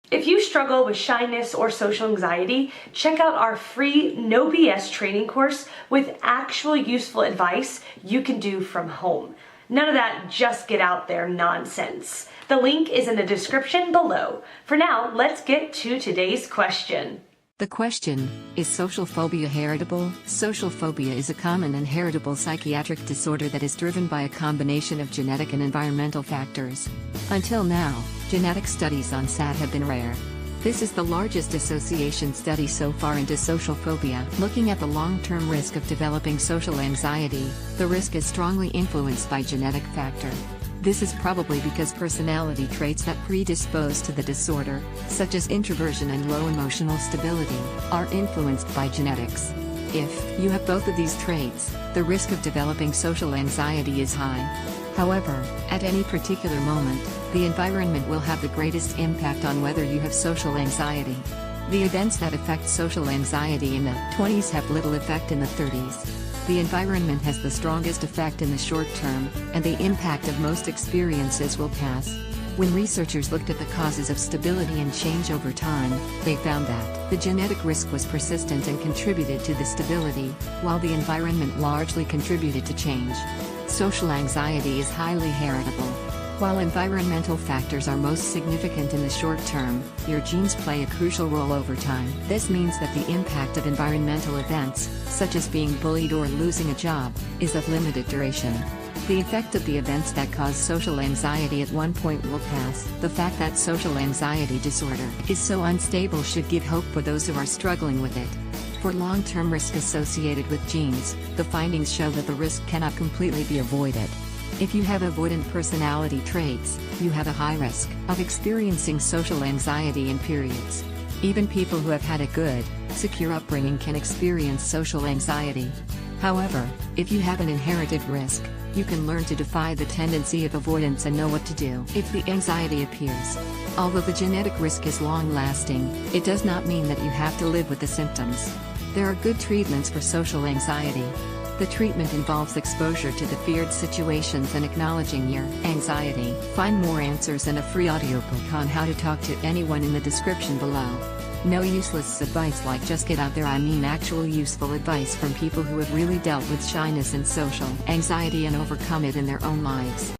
If you struggle with shyness or social anxiety, check out our free No BS training course with actual useful advice you can do from home. None of that just get out there nonsense. The link is in the description below. For now, let's get to today's question. The question, is social phobia heritable? Social phobia is a common and heritable psychiatric disorder that is driven by a combination of genetic and environmental factors. Until now, genetic studies on SAD have been rare. This is the largest association study so far into social phobia. Looking at the long-term risk of developing social anxiety, the risk is strongly influenced by genetic factor. This is probably because personality traits that predispose to the disorder, such as introversion and low emotional stability, are influenced by genetics. If you have both of these traits, the risk of developing social anxiety is high. However, at any particular moment, the environment will have the greatest impact on whether you have social anxiety. The events that affect social anxiety in the 20s have little effect in the 30s. The environment has the strongest effect in the short term, and the impact of most experiences will pass. When researchers looked at the causes of stability and change over time, they found that the genetic risk was persistent and contributed to the stability, while the environment largely contributed to change. Social anxiety is highly heritable. While environmental factors are most significant in the short term, your genes play a crucial role over time. This means that the impact of environmental events, such as being bullied or losing a job, is of limited duration. The effect of the events that cause social anxiety at one point will pass. The fact that social anxiety disorder is so unstable should give hope for those who are struggling with it. For long-term risk associated with genes, the findings show that the risk cannot completely be avoided. If you have avoidant personality traits, you have a high risk of experiencing social anxiety in periods. Even people who have had a good, secure upbringing can experience social anxiety. However, if you have an inherited risk, you can learn to defy the tendency of avoidance and know what to do if the anxiety appears. Although the genetic risk is long-lasting, it does not mean that you have to live with the symptoms. There are good treatments for social anxiety. The treatment involves exposure to the feared situations and acknowledging your anxiety. Find more answers and a free audiobook on how to talk to anyone in the description below. No useless advice like just get out there. I mean actual useful advice from people who have really dealt with shyness and social anxiety and overcome it in their own lives.